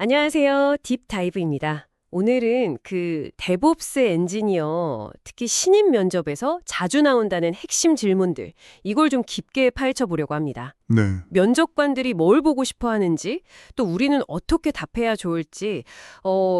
안녕하세요. 딥다이브입니다. 오늘은 그 데브옵스 엔지니어, 특히 신입 면접에서 자주 나온다는 핵심 질문들, 이걸 좀 깊게 파헤쳐 보려고 합니다. 네. 면접관들이 뭘 보고 싶어 하는지, 또 우리는 어떻게 답해야 좋을지,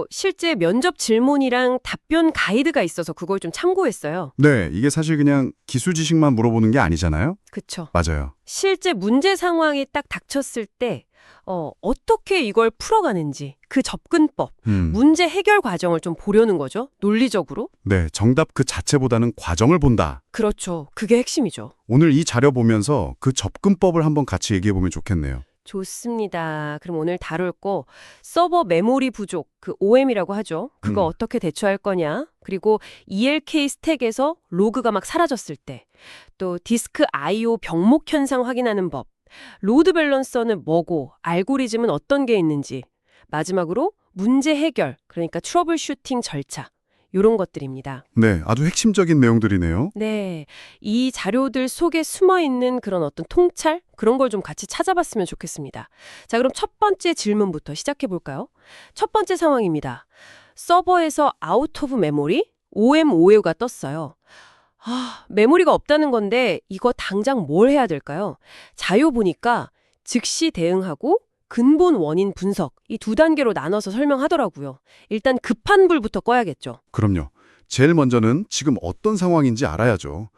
실제 면접 질문이랑 답변 가이드가 있어서 그걸 좀 참고했어요. 네, 이게 사실 그냥 기술 지식만 물어보는 게 아니잖아요? 그쵸. 맞아요. 실제 문제 상황이 딱 닥쳤을 때, 어떻게 이걸 풀어가는지, 그 접근법, 문제 해결 과정을 좀 보려는 거죠. 논리적으로. 네, 정답 그 자체보다는 과정을 본다. 그렇죠. 그게 핵심이죠. 오늘 이 자료 보면서 그 접근법을 한번 같이 얘기해 보면 좋겠네요. 좋습니다. 그럼 오늘 다룰 거 서버 메모리 부족, 그 OM이라고 하죠. 그거 어떻게 대처할 거냐? 그리고 ELK 스택에서 로그가 막 사라졌을 때, 또 디스크 I/O 병목 현상 확인하는 법, 로드 밸런서는 뭐고, 알고리즘은 어떤 게 있는지, 마지막으로 문제 해결, 그러니까 트러블 슈팅 절차, 요런 것들입니다. 네, 아주 핵심적인 내용들이네요. 네, 이 자료들 속에 숨어있는 그런 어떤 통찰? 그런 걸 좀 같이 찾아봤으면 좋겠습니다. 자, 그럼 첫 번째 질문부터 시작해 볼까요? 첫 번째 상황입니다. 서버에서 아웃 오브 메모리, OM5A가 떴어요. 메모리가 없다는 건데 이거 당장 뭘 해야 될까요? 자료 보니까 즉시 대응하고 근본 원인 분석, 이 두 단계로 나눠서 설명하더라고요. 일단 급한 불부터 꺼야겠죠. 그럼요. 제일 먼저는 지금 어떤 상황인지 알아야죠.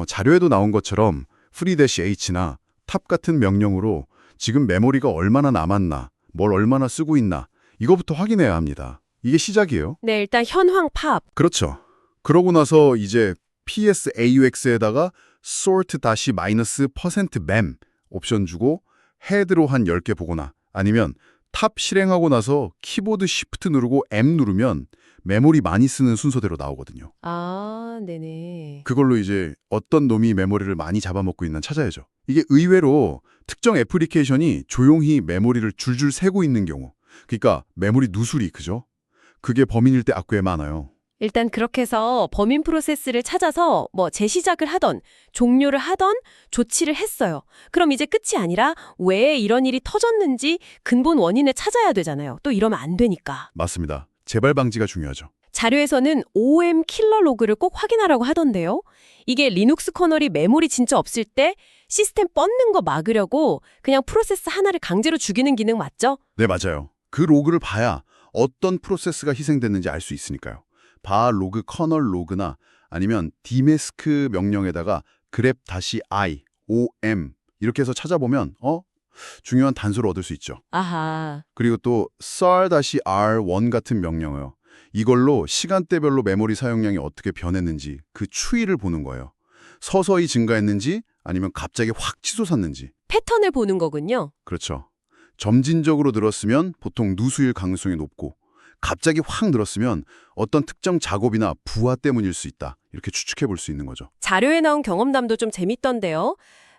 자료에도 나온 것처럼 free-h나 탑 같은 명령으로 지금 메모리가 얼마나 남았나, 뭘 얼마나 쓰고 있나, 이거부터 확인해야 합니다. 이게 시작이에요. 네, 일단 현황 파악. 그렇죠. 그러고 나서 이제 PSAUX에다가 sort--%mem 옵션 주고 헤드로 한 10개 보거나 아니면 탑 실행하고 나서 키보드 Shift 누르고 M 누르면 메모리 많이 쓰는 순서대로 나오거든요. 아, 네네. 그걸로 이제 어떤 놈이 메모리를 많이 잡아먹고 있나 찾아야죠. 이게 의외로 특정 애플리케이션이 조용히 메모리를 줄줄 세고 있는 경우, 그러니까 메모리 누수리, 그죠? 그게 범인일 때 꽤 많아요. 일단 그렇게 해서 범인 프로세스를 찾아서 뭐 재시작을 하던 종료를 하던 조치를 했어요. 그럼 이제 끝이 아니라 왜 이런 일이 터졌는지 근본 원인을 찾아야 되잖아요. 또 이러면 안 되니까. 맞습니다. 재발 방지가 중요하죠. 자료에서는 OM 킬러 로그를 꼭 확인하라고 하던데요. 이게 리눅스 커널이 메모리 진짜 없을 때 시스템 뻗는 거 막으려고 그냥 프로세스 하나를 강제로 죽이는 기능 맞죠? 네, 맞아요. 그 로그를 봐야 어떤 프로세스가 희생됐는지 알 수 있으니까요. 바 로그 커널 로그나 아니면 dmask 명령에다가 grep-i, om 이렇게 해서 찾아보면 중요한 단서를 얻을 수 있죠. 아하. 그리고 또 sar-r1 같은 명령어요. 이걸로 시간대별로 메모리 사용량이 어떻게 변했는지 그 추이를 보는 거예요. 서서히 증가했는지 아니면 갑자기 확 치솟았는지. 패턴을 보는 거군요. 그렇죠. 점진적으로 늘었으면 보통 누수일 가능성이 높고 갑자기 확 늘었으면 어떤 특정 작업이나 부하 때문일 수 있다. 이렇게 추측해 볼 수 있는 거죠. 자료에 나온 경험담도 좀 재밌던데요.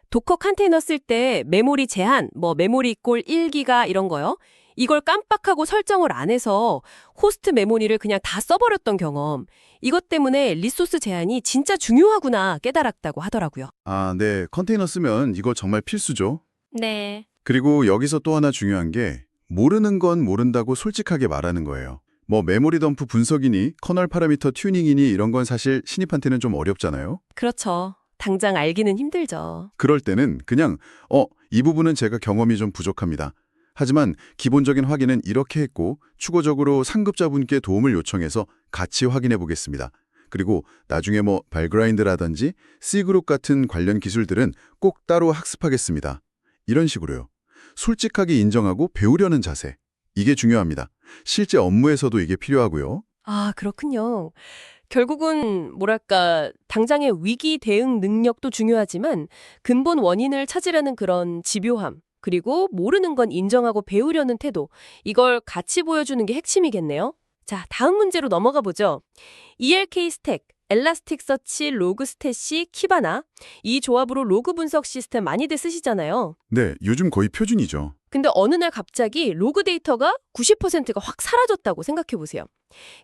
도커 컨테이너 쓸 때 메모리 제한, 뭐 메모리 꼴 1기가 이런 거요. 이걸 깜빡하고 설정을 안 해서 호스트 메모리를 그냥 다 써버렸던 경험. 이것 때문에 리소스 제한이 진짜 중요하구나 깨달았다고 하더라고요. 아, 네. 컨테이너 쓰면 이거 정말 필수죠. 네. 그리고 여기서 또 하나 중요한 게 모르는 건 모른다고 솔직하게 말하는 거예요. 뭐 메모리 덤프 분석이니 커널 파라미터 튜닝이니 이런 건 사실 신입한테는 좀 어렵잖아요. 그렇죠. 당장 알기는 힘들죠. 그럴 때는 그냥 이 부분은 제가 경험이 좀 부족합니다. 하지만 기본적인 확인은 이렇게 했고 추가적으로 상급자분께 도움을 요청해서 같이 확인해 보겠습니다. 그리고 나중에 뭐 발그라인드라든지 C그룹 같은 관련 기술들은 꼭 따로 학습하겠습니다. 이런 식으로요. 솔직하게 인정하고 배우려는 자세. 이게 중요합니다. 실제 업무에서도 이게 필요하고요. 아, 그렇군요. 결국은 뭐랄까 당장의 위기 대응 능력도 중요하지만 근본 원인을 찾으려는 그런 집요함 그리고 모르는 건 인정하고 배우려는 태도 이걸 같이 보여주는 게 핵심이겠네요. 자, 다음 문제로 넘어가 보죠. ELK 스택, 엘라스틱 서치, 로그 스탯이, 키바나 이 조합으로 로그 분석 시스템 많이들 쓰시잖아요. 네, 요즘 거의 표준이죠. 근데 어느 날 갑자기 로그 데이터가 90%가 확 사라졌다고 생각해 보세요.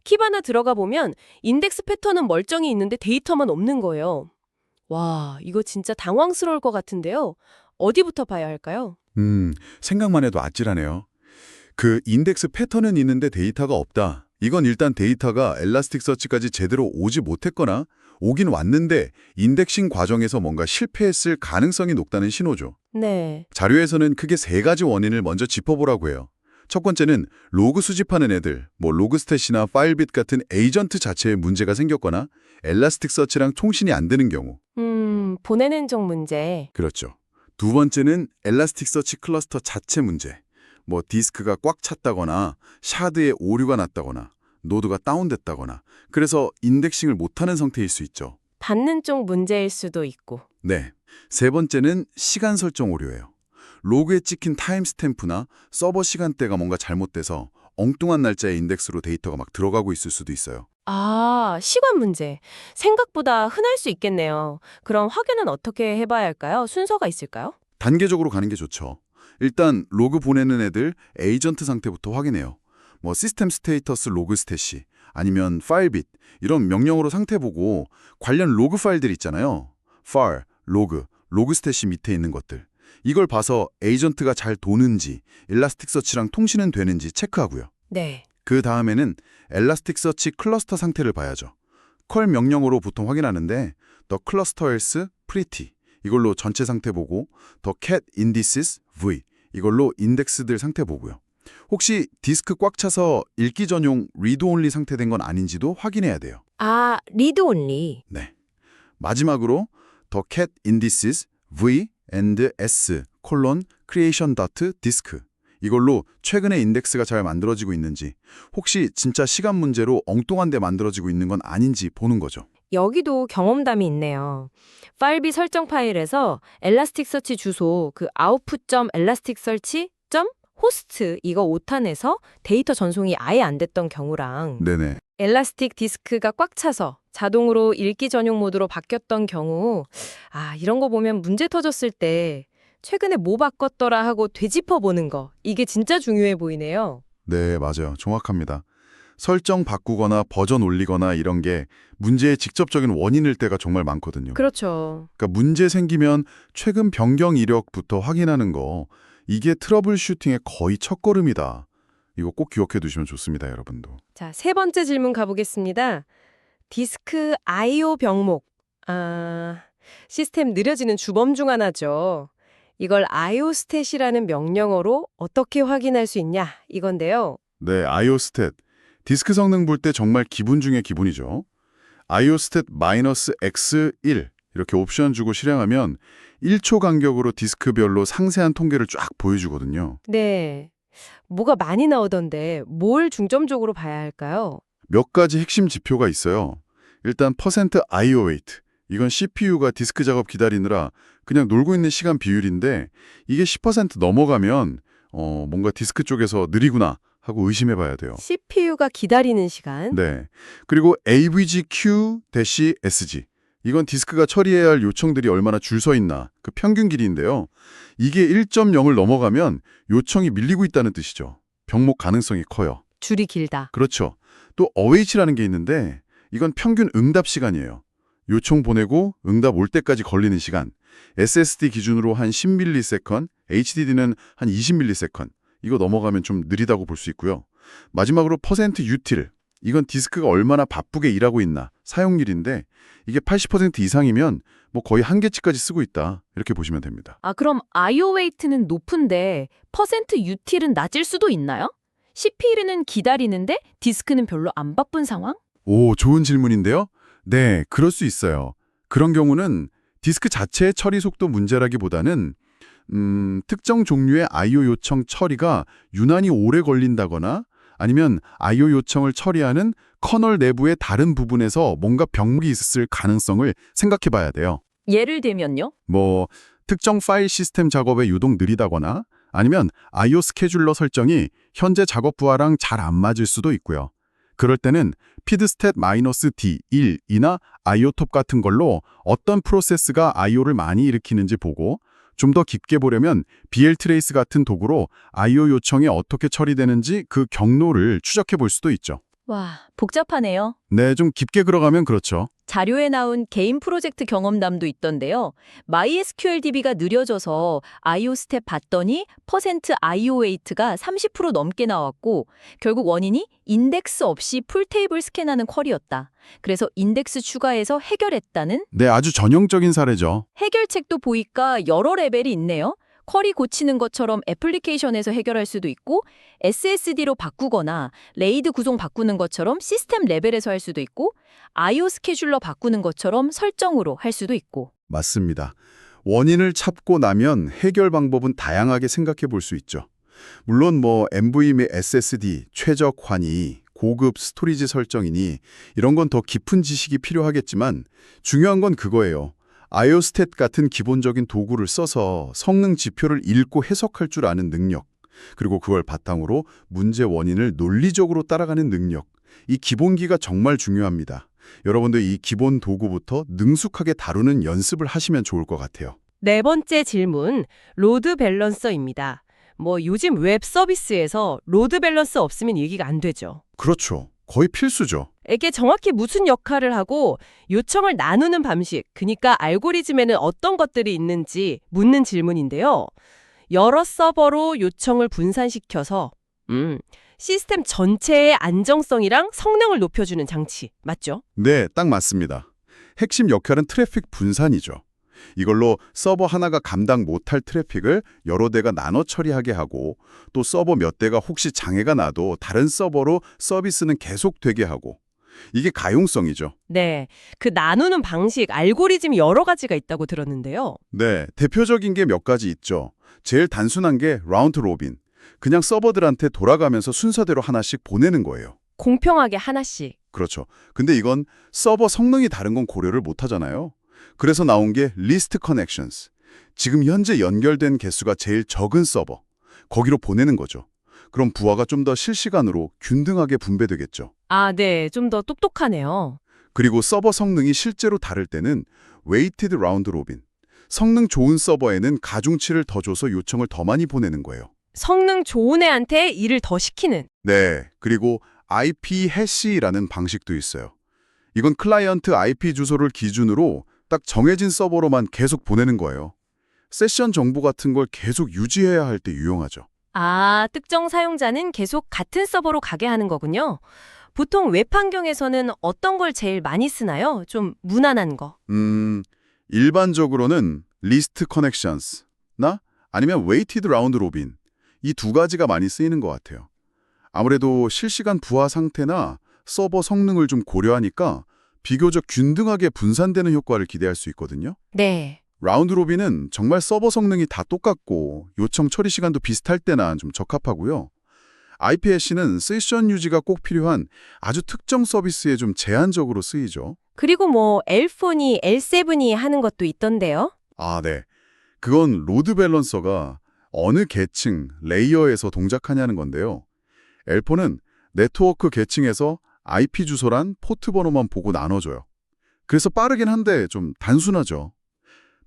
키바나 들어가 보면 인덱스 패턴은 멀쩡히 있는데 데이터만 없는 거예요. 와, 이거 진짜 당황스러울 것 같은데요. 어디부터 봐야 할까요? 생각만 해도 아찔하네요. 그 인덱스 패턴은 있는데 데이터가 없다. 이건 일단 데이터가 엘라스틱서치까지 제대로 오지 못했거나 오긴 왔는데 인덱싱 과정에서 뭔가 실패했을 가능성이 높다는 신호죠. 네. 자료에서는 크게 세 가지 원인을 먼저 짚어보라고 해요. 첫 번째는 로그 수집하는 애들, 로그스탯이나 파일빗 같은 에이전트 자체에 문제가 생겼거나 엘라스틱서치랑 통신이 안 되는 경우. 보내는 쪽 문제. 그렇죠. 두 번째는 엘라스틱서치 클러스터 자체 문제. 디스크가 꽉 찼다거나 샤드에 오류가 났다거나 노드가 다운됐다거나 그래서 인덱싱을 못하는 상태일 수 있죠. 받는 쪽 문제일 수도 있고. 네. 세 번째는 시간 설정 오류예요. 로그에 찍힌 타임스탬프나 서버 시간대가 뭔가 잘못돼서 엉뚱한 날짜의 인덱스로 데이터가 막 들어가고 있을 수도 있어요. 아, 시간 문제. 생각보다 흔할 수 있겠네요. 그럼 확인은 어떻게 해봐야 할까요? 순서가 있을까요? 단계적으로 가는 게 좋죠. 일단 로그 보내는 애들 에이전트 상태부터 확인해요. 시스템 스테이터스 로그 스탯이 아니면 파일빗 이런 명령어로 상태 보고 관련 로그 파일들 있잖아요. file, 로그, 로그 스탯이 밑에 있는 것들. 이걸 봐서 에이전트가 잘 도는지 엘라스틱서치랑 통신은 되는지 체크하고요. 네. 그 다음에는 엘라스틱서치 클러스터 상태를 봐야죠. 컬 명령어로 보통 확인하는데 the cluster else pretty 이걸로 전체 상태 보고 the cat indices v 이걸로 인덱스들 상태 보고요. 혹시 디스크 꽉 차서 읽기 전용 read only 상태된 건 아닌지도 확인해야 돼요. 아, 리드 온리. 네. 마지막으로 the cat indices v and s creation disk 이걸로 최근에 인덱스가 잘 만들어지고 있는지 혹시 진짜 시간 문제로 엉뚱한 데 만들어지고 있는 건 아닌지 보는 거죠. 여기도 경험담이 있네요. 파일비 설정 파일에서 엘라스틱서치 주소 output.elasticsearch.host 이거 오탄에서 데이터 전송이 아예 안 됐던 경우랑 네네. 엘라스틱 디스크가 꽉 차서 자동으로 읽기 전용 모드로 바뀌었던 경우 이런 거 보면 문제 터졌을 때 최근에 뭐 바꿨더라 하고 되짚어보는 거 이게 진짜 중요해 보이네요. 네, 맞아요. 정확합니다. 설정 바꾸거나 버전 올리거나 이런 게 문제의 직접적인 원인일 때가 정말 많거든요. 그렇죠. 그러니까 문제 생기면 최근 변경 이력부터 확인하는 거 이게 트러블 슈팅의 거의 첫걸음이다. 이거 꼭 기억해 두시면 좋습니다, 여러분도. 자, 세 번째 질문 가보겠습니다. 디스크 I/O 병목. 시스템 느려지는 주범 중 하나죠. 이걸 I/O 스탯이라는 명령어로 어떻게 확인할 수 있냐 이건데요. 네, IO 스탯. 디스크 성능 볼 때 정말 기본 중에 기본이죠. IO 스탯 -X1 이렇게 옵션 주고 실행하면 1초 간격으로 디스크별로 상세한 통계를 쫙 보여주거든요. 네. 뭐가 많이 나오던데 뭘 중점적으로 봐야 할까요? 몇 가지 핵심 지표가 있어요. 일단 %IO weight. 이건 CPU가 디스크 작업 기다리느라 그냥 놀고 있는 시간 비율인데 이게 10% 넘어가면 뭔가 디스크 쪽에서 느리구나 하고 의심해 봐야 돼요. CPU가 기다리는 시간. 네. 그리고 AVGQ-SG. 이건 디스크가 처리해야 할 요청들이 얼마나 줄 서 있나 그 평균 길이인데요. 이게 1.0을 넘어가면 요청이 밀리고 있다는 뜻이죠. 병목 가능성이 커요. 줄이 길다. 그렇죠. 또 await라는 게 있는데 이건 평균 응답 시간이에요. 요청 보내고 응답 올 때까지 걸리는 시간. SSD 기준으로 한 10ms, HDD는 한 20ms. 이거 넘어가면 좀 느리다고 볼 수 있고요. 마지막으로 %util. 이건 디스크가 얼마나 바쁘게 일하고 있나 사용률인데 이게 80% 이상이면 거의 한계치까지 쓰고 있다. 이렇게 보시면 됩니다. 그럼 IO 웨이트는 높은데 퍼센트 유틸은 낮을 수도 있나요? CPU는 기다리는데 디스크는 별로 안 바쁜 상황? 오, 좋은 질문인데요. 네, 그럴 수 있어요. 그런 경우는 디스크 자체의 처리 속도 문제라기보다는 특정 종류의 I/O 요청 처리가 유난히 오래 걸린다거나 아니면 I/O 요청을 처리하는 커널 내부의 다른 부분에서 뭔가 병목이 있을 가능성을 생각해 봐야 돼요. 예를 들면요? 특정 파일 시스템 작업에 유독 느리다거나 아니면 I/O 스케줄러 설정이 현재 작업 부하랑 잘 안 맞을 수도 있고요. 그럴 때는 피드스탯 -D1이나 IO톱 같은 걸로 어떤 프로세스가 I/O를 많이 일으키는지 보고 좀 더 깊게 보려면 BL트레이스 같은 도구로 I/O 요청이 어떻게 처리되는지 그 경로를 추적해 볼 수도 있죠. 와, 복잡하네요. 네, 좀 깊게 들어가면 그렇죠. 자료에 나온 개인 프로젝트 경험담도 있던데요. MySQLDB가 느려져서 IO 스텝 봤더니 %IO 웨이트가 30% 넘게 나왔고 결국 원인이 인덱스 없이 풀테이블 스캔하는 쿼리였다. 그래서 인덱스 추가해서 해결했다는 네, 아주 전형적인 사례죠. 해결책도 보니까 여러 레벨이 있네요. 쿼리 고치는 것처럼 애플리케이션에서 해결할 수도 있고 SSD로 바꾸거나 레이드 구성 바꾸는 것처럼 시스템 레벨에서 할 수도 있고 IO 스케줄러 바꾸는 것처럼 설정으로 할 수도 있고. 맞습니다. 원인을 찾고 나면 해결 방법은 다양하게 생각해 볼 수 있죠. 물론 MV 및 SSD, 최적 환위, 고급 스토리지 설정이니 이런 건 더 깊은 지식이 필요하겠지만 중요한 건 그거예요. IO스탯 같은 기본적인 도구를 써서 성능 지표를 읽고 해석할 줄 아는 능력, 그리고 그걸 바탕으로 문제 원인을 논리적으로 따라가는 능력, 이 기본기가 정말 중요합니다. 여러분도 이 기본 도구부터 능숙하게 다루는 연습을 하시면 좋을 것 같아요. 네 번째 질문, 로드 밸런서입니다. 요즘 웹 서비스에서 로드 밸런스 없으면 얘기가 안 되죠. 그렇죠. 거의 필수죠. 이게 정확히 무슨 역할을 하고 요청을 나누는 방식, 그러니까 알고리즘에는 어떤 것들이 있는지 묻는 질문인데요. 여러 서버로 요청을 분산시켜서 시스템 전체의 안정성이랑 성능을 높여주는 장치, 맞죠? 네, 딱 맞습니다. 핵심 역할은 트래픽 분산이죠. 이걸로 서버 하나가 감당 못할 트래픽을 여러 대가 나눠 처리하게 하고 또 서버 몇 대가 혹시 장애가 나도 다른 서버로 서비스는 계속되게 하고 이게 가용성이죠. 네, 그 나누는 방식, 알고리즘이 여러 가지가 있다고 들었는데요. 네, 대표적인 게 몇 가지 있죠. 제일 단순한 게 라운드 로빈. 그냥 서버들한테 돌아가면서 순서대로 하나씩 보내는 거예요. 공평하게 하나씩. 그렇죠. 근데 이건 서버 성능이 다른 건 고려를 못 하잖아요. 그래서 나온 게 리스트 커넥션스. 지금 현재 연결된 개수가 제일 적은 서버. 거기로 보내는 거죠. 그럼 부하가 좀 더 실시간으로 균등하게 분배되겠죠. 아, 네, 좀 더 똑똑하네요. 그리고 서버 성능이 실제로 다를 때는 웨이티드 라운드 로빈. 성능 좋은 서버에는 가중치를 더 줘서 요청을 더 많이 보내는 거예요. 성능 좋은 애한테 일을 더 시키는. 네, 그리고 IP 해시라는 방식도 있어요. 이건 클라이언트 IP 주소를 기준으로 딱 정해진 서버로만 계속 보내는 거예요. 세션 정보 같은 걸 계속 유지해야 할 때 유용하죠. 아, 특정 사용자는 계속 같은 서버로 가게 하는 거군요. 보통 웹 환경에서는 어떤 걸 제일 많이 쓰나요? 좀 무난한 거. 일반적으로는 리스트 커넥션스나 아니면 웨이티드 라운드 로빈 이 두 가지가 많이 쓰이는 것 같아요. 아무래도 실시간 부하 상태나 서버 성능을 좀 고려하니까 비교적 균등하게 분산되는 효과를 기대할 수 있거든요. 네. 라운드 로빈은 정말 서버 성능이 다 똑같고 요청 처리 시간도 비슷할 때나 좀 적합하고요. IP 해시는 세션 유지가 꼭 필요한 아주 특정 서비스에 좀 제한적으로 쓰이죠. 그리고 L4니 L7이 하는 것도 있던데요. 아, 네. 그건 로드 밸런서가 어느 계층, 레이어에서 동작하냐는 건데요. L4는 네트워크 계층에서 IP 주소란 포트 번호만 보고 나눠줘요. 그래서 빠르긴 한데 좀 단순하죠.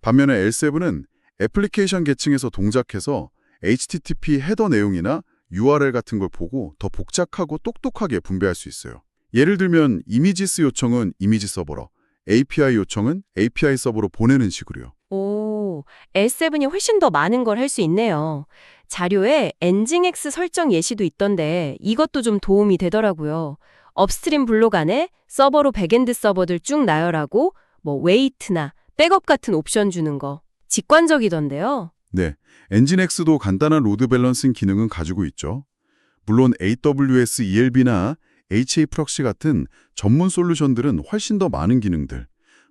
반면에 L7은 애플리케이션 계층에서 동작해서 HTTP 헤더 내용이나 URL 같은 걸 보고 더 복잡하고 똑똑하게 분배할 수 있어요. 예를 들면 이미지스 요청은 이미지 서버로, API 요청은 API 서버로 보내는 식으로요. 오, L7이 훨씬 더 많은 걸 할 수 있네요. 자료에 엔징X 설정 예시도 있던데 이것도 좀 도움이 되더라고요. 업스트림 블록 안에 서버로 백엔드 서버들 쭉 나열하고 웨이트나 백업 같은 옵션 주는 거 직관적이던데요. 네, 엔진X도 간단한 로드 밸런싱 기능은 가지고 있죠. 물론 AWS ELB나 HA 프록시 같은 전문 솔루션들은 훨씬 더 많은 기능들,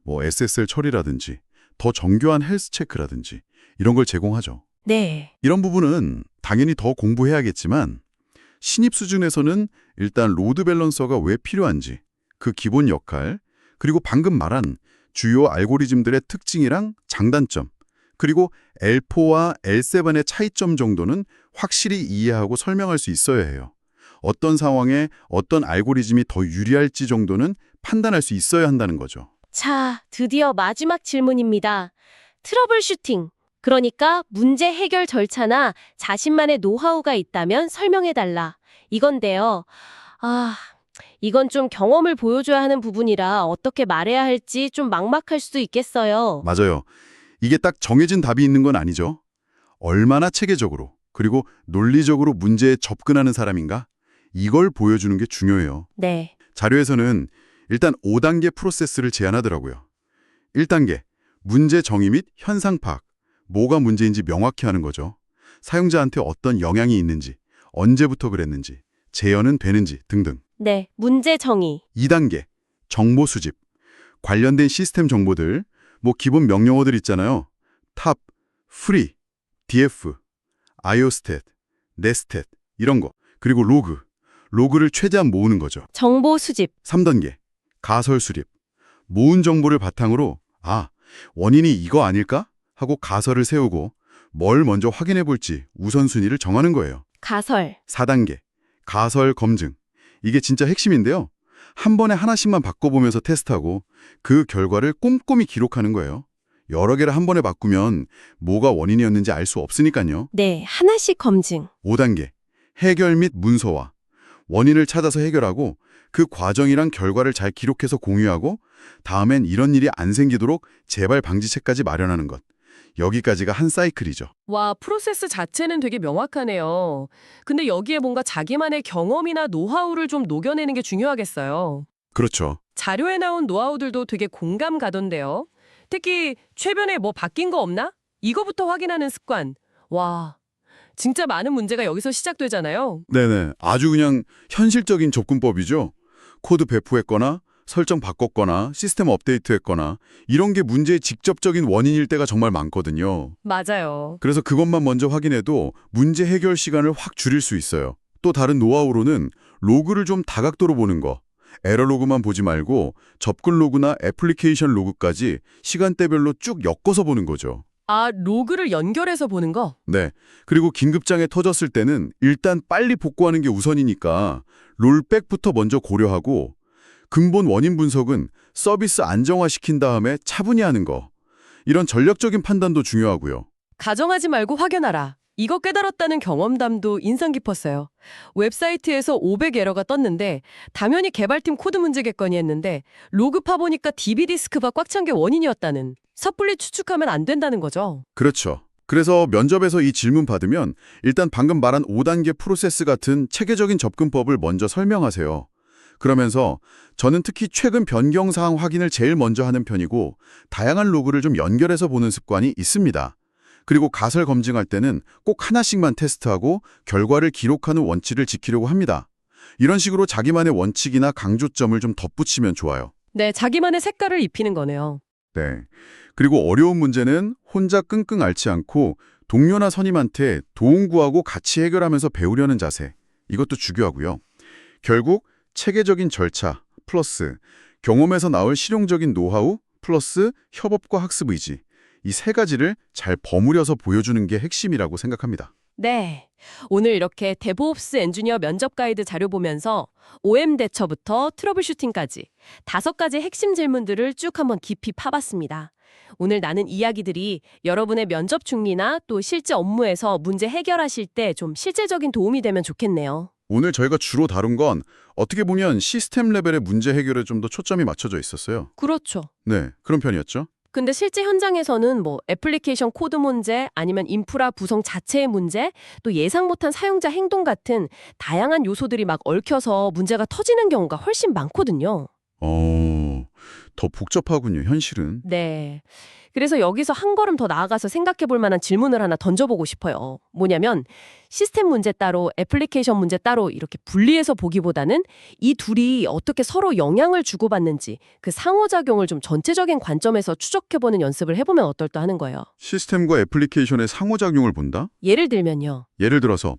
SSL 처리라든지 더 정교한 헬스 체크라든지 이런 걸 제공하죠. 네. 이런 부분은 당연히 더 공부해야겠지만 신입 수준에서는 일단 로드 밸런서가 왜 필요한지, 그 기본 역할, 그리고 방금 말한 주요 알고리즘들의 특징이랑 장단점, 그리고 L4와 L7의 차이점 정도는 확실히 이해하고 설명할 수 있어야 해요. 어떤 상황에 어떤 알고리즘이 더 유리할지 정도는 판단할 수 있어야 한다는 거죠. 자, 드디어 마지막 질문입니다. 트러블 슈팅. 그러니까 문제 해결 절차나 자신만의 노하우가 있다면 설명해달라. 이건데요. 이건 좀 경험을 보여줘야 하는 부분이라 어떻게 말해야 할지 좀 막막할 수도 있겠어요. 맞아요. 이게 딱 정해진 답이 있는 건 아니죠. 얼마나 체계적으로 그리고 논리적으로 문제에 접근하는 사람인가? 이걸 보여주는 게 중요해요. 네. 자료에서는 일단 5단계 프로세스를 제안하더라고요. 1단계, 문제 정의 및 현상 파악. 뭐가 문제인지 명확히 하는 거죠. 사용자한테 어떤 영향이 있는지, 언제부터 그랬는지, 재현은 되는지 등등. 네. 문제 정의. 2단계, 정보 수집. 관련된 시스템 정보들, 뭐 기본 명령어들 있잖아요. 탑, 프리, df, iostat, nestat 이런 거. 그리고 로그. 로그를 최대한 모으는 거죠. 정보 수집. 3단계, 가설 수립. 모은 정보를 바탕으로 원인이 이거 아닐까? 하고 가설을 세우고 뭘 먼저 확인해 볼지 우선순위를 정하는 거예요. 가설. 4단계, 가설 검증. 이게 진짜 핵심인데요. 한 번에 하나씩만 바꿔보면서 테스트하고 그 결과를 꼼꼼히 기록하는 거예요. 여러 개를 한 번에 바꾸면 뭐가 원인이었는지 알 수 없으니까요. 네. 하나씩 검증. 5단계, 해결 및 문서화. 원인을 찾아서 해결하고 그 과정이랑 결과를 잘 기록해서 공유하고 다음엔 이런 일이 안 생기도록 재발 방지책까지 마련하는 것. 여기까지가 한 사이클이죠. 와, 프로세스 자체는 되게 명확하네요. 근데 여기에 뭔가 자기만의 경험이나 노하우를 좀 녹여내는 게 중요하겠어요. 그렇죠. 자료에 나온 노하우들도 되게 공감 가던데요. 특히 최근에 뭐 바뀐 거 없나? 이거부터 확인하는 습관. 와, 진짜 많은 문제가 여기서 시작되잖아요. 네네. 아주 그냥 현실적인 접근법이죠. 코드 배포했거나 설정 바꿨거나 시스템 업데이트했거나 이런 게 문제의 직접적인 원인일 때가 정말 많거든요. 맞아요. 그래서 그것만 먼저 확인해도 문제 해결 시간을 확 줄일 수 있어요. 또 다른 노하우로는 로그를 좀 다각도로 보는 거. 에러 로그만 보지 말고 접근 로그나 애플리케이션 로그까지 시간대별로 쭉 엮어서 보는 거죠. 아, 로그를 연결해서 보는 거? 네. 그리고 긴급장애 터졌을 때는 일단 빨리 복구하는 게 우선이니까 롤백부터 먼저 고려하고 근본 원인 분석은 서비스 안정화시킨 다음에 차분히 하는 거. 이런 전략적인 판단도 중요하고요. 가정하지 말고 확연하라. 이거 깨달았다는 경험담도 인상 깊었어요. 웹사이트에서 500에러가 떴는데 당연히 개발팀 코드 문제겠거니 했는데 로그 파보니까 DB-디스크가 꽉 찬 게 원인이었다는. 섣불리 추측하면 안 된다는 거죠. 그렇죠. 그래서 면접에서 이 질문 받으면 일단 방금 말한 5단계 프로세스 같은 체계적인 접근법을 먼저 설명하세요. 그러면서 저는 특히 최근 변경 사항 확인을 제일 먼저 하는 편이고 다양한 로그를 좀 연결해서 보는 습관이 있습니다. 그리고 가설 검증할 때는 꼭 하나씩만 테스트하고 결과를 기록하는 원칙을 지키려고 합니다. 이런 식으로 자기만의 원칙이나 강조점을 좀 덧붙이면 좋아요. 네, 자기만의 색깔을 입히는 거네요. 네. 그리고 어려운 문제는 혼자 끙끙 앓지 않고 동료나 선임한테 도움 구하고 같이 해결하면서 배우려는 자세. 이것도 중요하고요. 결국 체계적인 절차 플러스 경험에서 나올 실용적인 노하우 플러스 협업과 학습 의지. 이 세 가지를 잘 버무려서 보여주는 게 핵심이라고 생각합니다. 네. 오늘 이렇게 데브옵스 엔지니어 면접 가이드 자료 보면서 OM 대처부터 트러블 슈팅까지 5가지 핵심 질문들을 쭉 한번 깊이 파봤습니다. 오늘 나눈 이야기들이 여러분의 면접 준비나 또 실제 업무에서 문제 해결하실 때 좀 실제적인 도움이 되면 좋겠네요. 오늘 저희가 주로 다룬 건 어떻게 보면 시스템 레벨의 문제 해결에 좀 더 초점이 맞춰져 있었어요. 그렇죠. 네, 그런 편이었죠. 근데 실제 현장에서는 뭐 애플리케이션 코드 문제 아니면 인프라 구성 자체의 문제 또 예상 못한 사용자 행동 같은 다양한 요소들이 막 얽혀서 문제가 터지는 경우가 훨씬 많거든요. 더 복잡하군요, 현실은. 네. 그래서 여기서 한 걸음 더 나아가서 생각해 볼 만한 질문을 하나 던져보고 싶어요. 뭐냐면 시스템 문제 따로 애플리케이션 문제 따로 이렇게 분리해서 보기보다는 이 둘이 어떻게 서로 영향을 주고받는지 그 상호작용을 좀 전체적인 관점에서 추적해보는 연습을 해보면 어떨까 하는 거예요. 시스템과 애플리케이션의 상호작용을 본다? 예를 들면요. 예를 들어서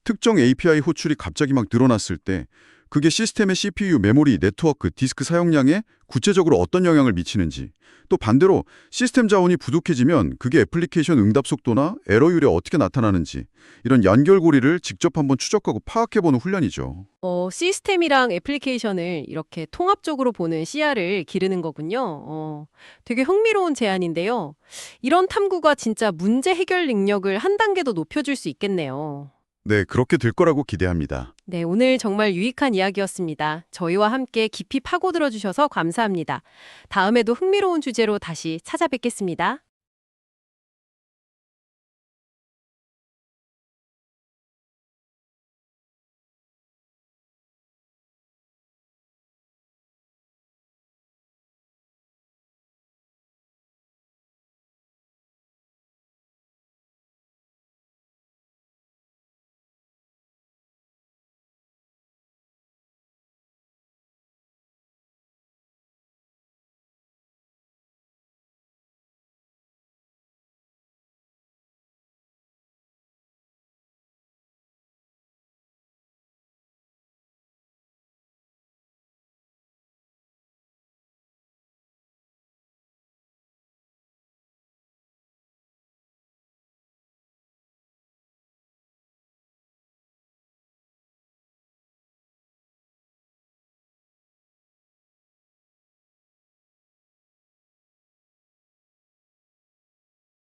특정 API 호출이 갑자기 막 늘어났을 때 그게 시스템의 CPU, 메모리, 네트워크, 디스크 사용량에 구체적으로 어떤 영향을 미치는지, 또 반대로 시스템 자원이 부족해지면 그게 애플리케이션 응답 속도나 에러율에 어떻게 나타나는지 이런 연결고리를 직접 한번 추적하고 파악해보는 훈련이죠. 시스템이랑 애플리케이션을 이렇게 통합적으로 보는 시야를 기르는 거군요. 되게 흥미로운 제안인데요. 이런 탐구가 진짜 문제 해결 능력을 한 단계 더 높여줄 수 있겠네요. 네, 그렇게 될 거라고 기대합니다. 네, 오늘 정말 유익한 이야기였습니다. 저희와 함께 깊이 파고들어 주셔서 감사합니다. 다음에도 흥미로운 주제로 다시 찾아뵙겠습니다.